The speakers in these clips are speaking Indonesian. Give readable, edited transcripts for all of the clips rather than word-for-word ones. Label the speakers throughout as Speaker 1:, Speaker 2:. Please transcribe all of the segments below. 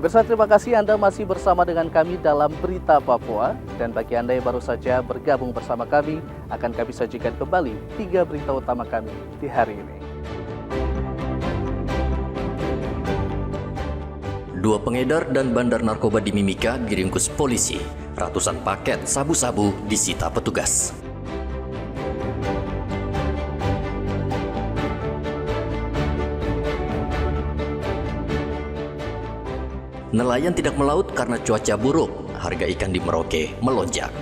Speaker 1: Pemirsa, terima kasih Anda masih bersama dengan kami dalam Berita Papua. Dan bagi Anda yang baru saja bergabung bersama kami, akan kami sajikan kembali 3 berita utama kami di hari ini.
Speaker 2: 2 pengedar dan bandar narkoba di Mimika diringkus polisi. Ratusan paket sabu-sabu disita petugas. Nelayan tidak melaut karena cuaca buruk. Harga ikan di Merauke melonjak.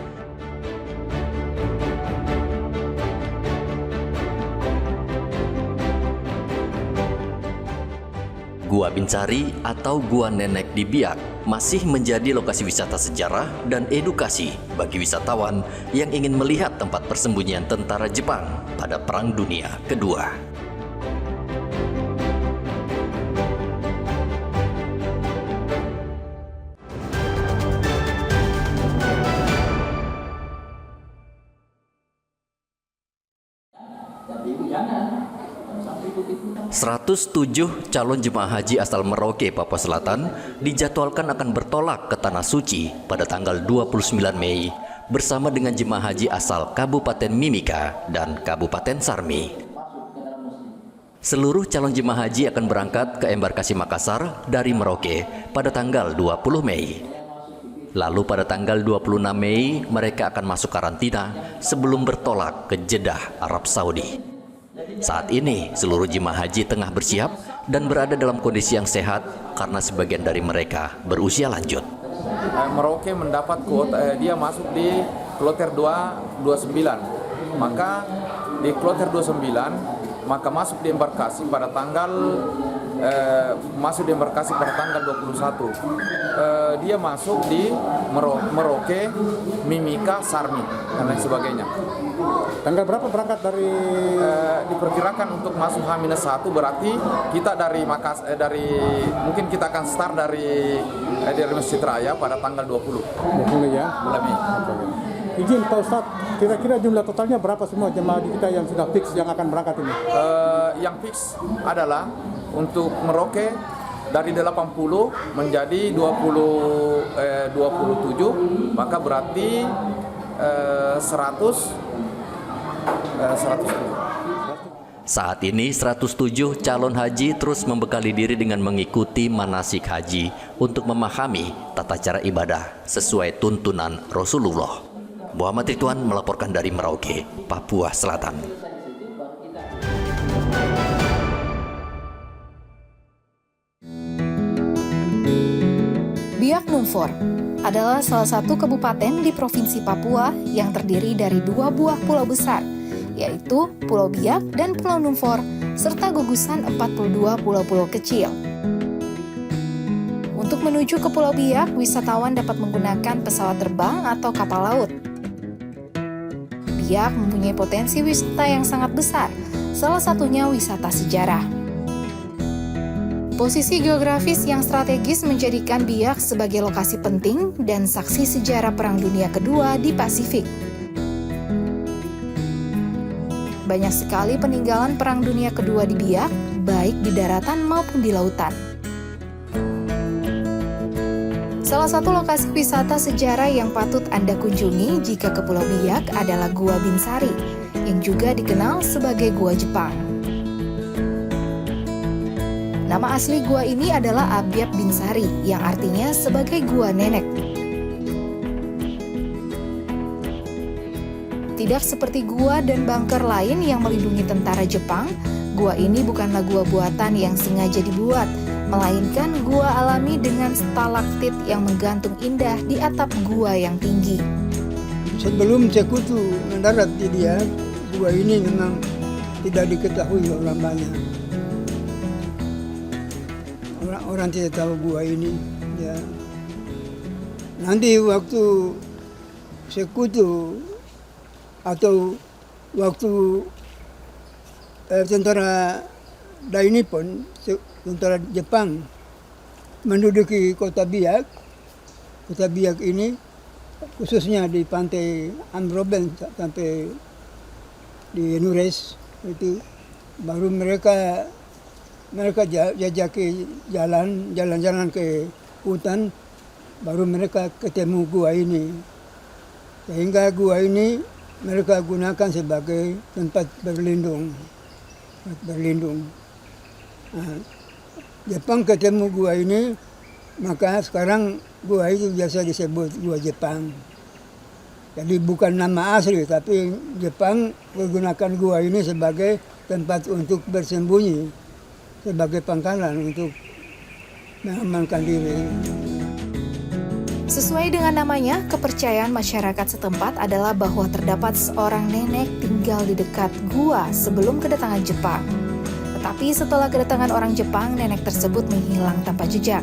Speaker 2: Gua Binsari atau Gua Nenek di Biak masih menjadi lokasi wisata sejarah dan edukasi bagi wisatawan yang ingin melihat tempat persembunyian tentara Jepang pada Perang Dunia Kedua. "107 calon jemaah haji asal Merauke, Papua Selatan dijadwalkan akan bertolak ke Tanah Suci pada tanggal 29 Mei bersama dengan jemaah haji asal Kabupaten Mimika dan Kabupaten Sarmi. Seluruh calon jemaah haji akan berangkat ke embarkasi Makassar dari Merauke pada tanggal 20 Mei. Lalu pada tanggal 26 Mei mereka akan masuk karantina sebelum bertolak ke Jeddah, Arab Saudi. Saat ini, seluruh jemaah haji tengah bersiap dan berada dalam kondisi yang sehat karena sebagian dari mereka berusia lanjut.
Speaker 3: Merauke mendapat kuota, dia masuk di kloter 229. Maka di kloter 29, maka masuk di embarkasi pada tanggal 21. Dia masuk di Merauke, Mimika, Sarmi dan lain sebagainya.
Speaker 4: Tanggal berapa berangkat dari?
Speaker 3: Diperkirakan untuk masuk H-1 berarti kita dari mungkin kita akan start dari Masjid Raya pada tanggal 20
Speaker 4: ya.
Speaker 3: bulan Mei.
Speaker 4: Izin Pak Ustadz, kira-kira jumlah totalnya berapa semua jemaah kita yang sudah fix yang akan berangkat ini?
Speaker 3: Yang fix adalah untuk Merauke dari 80 menjadi 27, maka berarti 100.
Speaker 2: Saat ini 107 calon haji terus membekali diri dengan mengikuti manasik haji untuk memahami tata cara ibadah sesuai tuntunan Rasulullah. Muhammad Ridwan melaporkan dari Merauke, Papua Selatan.
Speaker 5: Biak Numfor adalah salah satu kabupaten di Provinsi Papua yang terdiri dari 2 buah pulau besar, yaitu Pulau Biak dan Pulau Numfor, serta gugusan 42 pulau-pulau kecil. Untuk menuju ke Pulau Biak, wisatawan dapat menggunakan pesawat terbang atau kapal laut. Biak mempunyai potensi wisata yang sangat besar, salah satunya wisata sejarah. Posisi geografis yang strategis menjadikan Biak sebagai lokasi penting dan saksi sejarah Perang Dunia Kedua di Pasifik. Banyak sekali peninggalan Perang Dunia Kedua di Biak, baik di daratan maupun di lautan. Salah satu lokasi wisata sejarah yang patut Anda kunjungi jika ke Pulau Biak adalah Gua Binsari, yang juga dikenal sebagai Gua Jepang. Nama asli gua ini adalah Abyad Binsari, yang artinya sebagai Gua Nenek. Tidak seperti gua dan bunker lain yang melindungi tentara Jepang, gua ini bukanlah gua buatan yang sengaja dibuat, melainkan gua alami dengan stalaktit yang menggantung indah di atap gua yang tinggi.
Speaker 6: Sebelum Sekutu mendarat di dia, gua ini memang tidak diketahui orang banyak. Orang tidak tahu gua ini. Ya. Nanti waktu Sekutu atau waktu tentara Dainippon, tentara Jepang menduduki kota Biak. Kota Biak ini khususnya di pantai Amroben sampai di Nures itu, baru mereka jajaki jalan-jalan ke hutan, baru mereka ketemu gua ini. Sehingga gua ini mereka gunakan sebagai tempat berlindung. Nah, Jepang ketemu gua ini, maka sekarang gua itu biasa disebut gua Jepang. Jadi bukan nama asli, tapi Jepang menggunakan gua ini sebagai tempat untuk bersembunyi, sebagai pangkalan untuk mengamankan diri.
Speaker 5: Sesuai dengan namanya, kepercayaan masyarakat setempat adalah bahwa terdapat seorang nenek tinggal di dekat gua sebelum kedatangan Jepang. Tetapi setelah kedatangan orang Jepang, nenek tersebut menghilang tanpa jejak.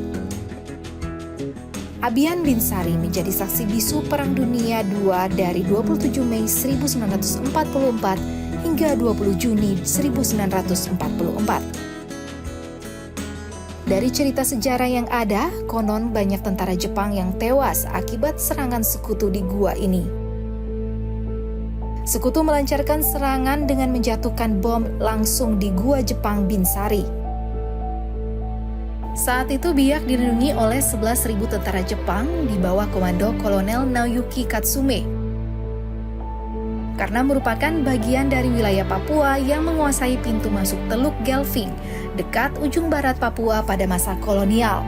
Speaker 5: Abian Binsari menjadi saksi bisu Perang Dunia II dari 27 Mei 1944 hingga 20 Juni 1944. Dari cerita sejarah yang ada, konon banyak tentara Jepang yang tewas akibat serangan sekutu di gua ini. Sekutu melancarkan serangan dengan menjatuhkan bom langsung di gua Jepang Binsari. Saat itu Biak dilindungi oleh 11.000 tentara Jepang di bawah komando Kolonel Naoyuki Katsume. Karena merupakan bagian dari wilayah Papua yang menguasai pintu masuk Teluk Gelving, dekat ujung barat Papua pada masa kolonial.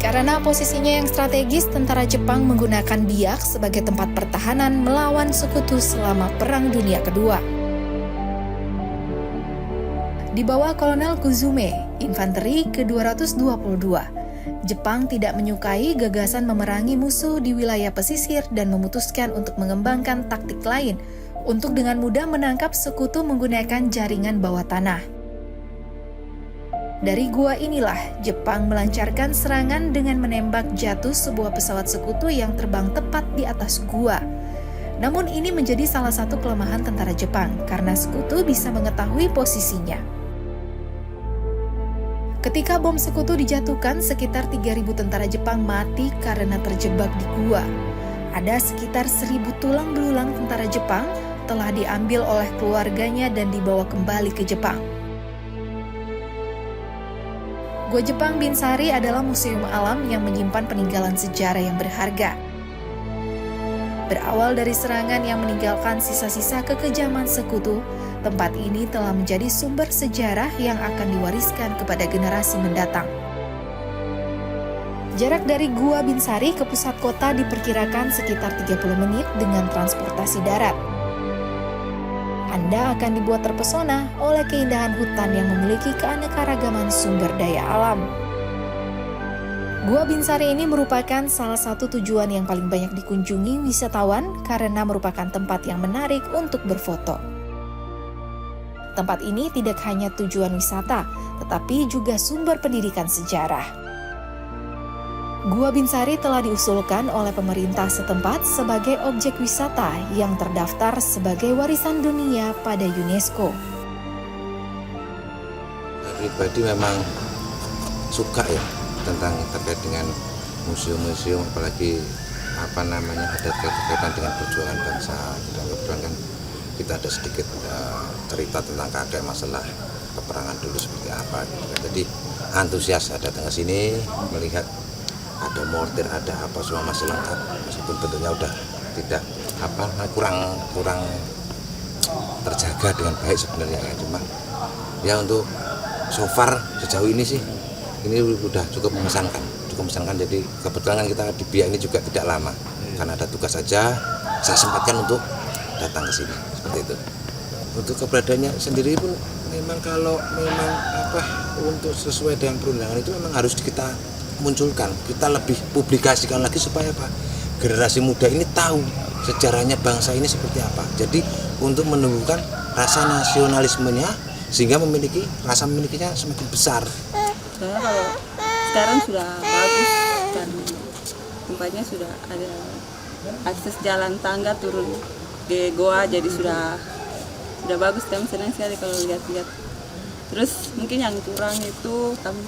Speaker 5: Karena posisinya yang strategis, tentara Jepang menggunakan Biak sebagai tempat pertahanan melawan sekutu selama Perang Dunia Kedua. Di bawah Kolonel Kuzume, infanteri ke-222, Jepang tidak menyukai gagasan memerangi musuh di wilayah pesisir dan memutuskan untuk mengembangkan taktik lain untuk dengan mudah menangkap sekutu menggunakan jaringan bawah tanah. Dari gua inilah Jepang melancarkan serangan dengan menembak jatuh sebuah pesawat sekutu yang terbang tepat di atas gua. Namun ini menjadi salah satu kelemahan tentara Jepang karena sekutu bisa mengetahui posisinya. Ketika bom sekutu dijatuhkan, sekitar 3.000 tentara Jepang mati karena terjebak di gua. Ada sekitar 1.000 tulang belulang tentara Jepang telah diambil oleh keluarganya dan dibawa kembali ke Jepang. Gua Jepang Binsari adalah museum alam yang menyimpan peninggalan sejarah yang berharga. Berawal dari serangan yang meninggalkan sisa-sisa kekejaman sekutu, tempat ini telah menjadi sumber sejarah yang akan diwariskan kepada generasi mendatang. Jarak dari Gua Binsari ke pusat kota diperkirakan sekitar 30 menit dengan transportasi darat. Anda akan dibuat terpesona oleh keindahan hutan yang memiliki keanekaragaman sumber daya alam. Gua Binsari ini merupakan salah satu tujuan yang paling banyak dikunjungi wisatawan karena merupakan tempat yang menarik untuk berfoto. Tempat ini tidak hanya tujuan wisata, tetapi juga sumber pendidikan sejarah. Gua Binsari telah diusulkan oleh pemerintah setempat sebagai objek wisata yang terdaftar sebagai warisan dunia pada UNESCO.
Speaker 7: Pribadi memang suka ya tentang terkait dengan museum-museum, apalagi ada kaitan dengan perjuangan bangsa. Dan kebetulan kan kita ada sedikit cerita tentang kakek masalah peperangan dulu seperti apa gitu kan. Jadi antusias datang ke sini melihat ada mortir, ada apa semua masih lengkap, meskipun bentuknya udah tidak kurang terjaga dengan baik sebenarnya ya. Cuma ya untuk so far sejauh ini sih ini udah cukup mengesankan. Jadi kebetulan kan kita di Biak ini juga tidak lama, karena ada tugas saja saya sempatkan untuk datang ke sini seperti itu. Untuk keberadaannya sendiri pun memang kalau untuk sesuai dengan perundangan itu memang harus kita munculkan, kita lebih publikasikan lagi supaya generasi muda ini tahu sejarahnya bangsa ini seperti apa. Jadi untuk menumbuhkan rasa nasionalismenya sehingga rasa memilikinya semakin besar.
Speaker 8: Soalnya kalau sekarang sudah bagus dan tempatnya sudah ada akses jalan tangga turun ke goa, jadi sudah bagus. Kami senang sekali kalau lihat-lihat. Terus mungkin yang kurang itu kami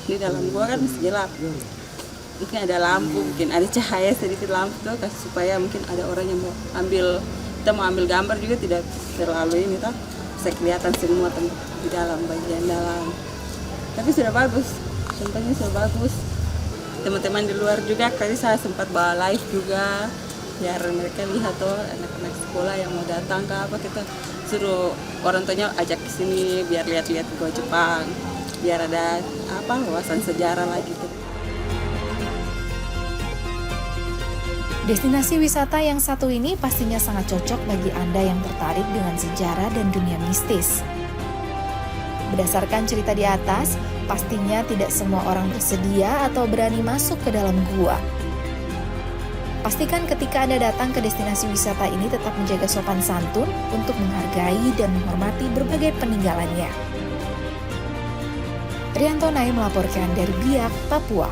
Speaker 8: di dalam goa kan masih gelap. Mungkin ada lampu, mungkin ada cahaya sedikit lampu tuh supaya mungkin ada orang yang kita mau ambil gambar juga tidak terlalu ini bisa kelihatan semua di dalam bagian dalam. Tapi sudah bagus. tempatnya sudah bagus. Teman-teman di luar juga, kali saya sempat bawa live juga, biar mereka lihat tuh anak-anak sekolah yang mau datang ke apa, kita suruh orang tuanya ajak ke sini biar lihat-lihat gua Jepang, biar ada apa wawasan sejarah lah gitu.
Speaker 5: Destinasi wisata yang satu ini pastinya sangat cocok bagi Anda yang tertarik dengan sejarah dan dunia mistis. Berdasarkan cerita di atas, pastinya tidak semua orang bersedia atau berani masuk ke dalam gua. Pastikan ketika Anda datang ke destinasi wisata ini tetap menjaga sopan santun untuk menghargai dan menghormati berbagai peninggalannya. Rianto Nai melaporkan dari Biak, Papua.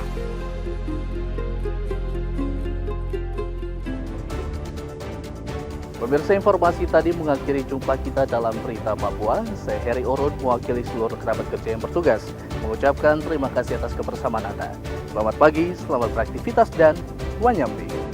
Speaker 1: Pemirsa, informasi tadi mengakhiri jumpa kita dalam Berita Papua. Saya Heri Orun, mewakili seluruh kerabat kerja yang bertugas, mengucapkan terima kasih atas kebersamaan Anda. Selamat pagi, selamat beraktivitas, dan wanyambi.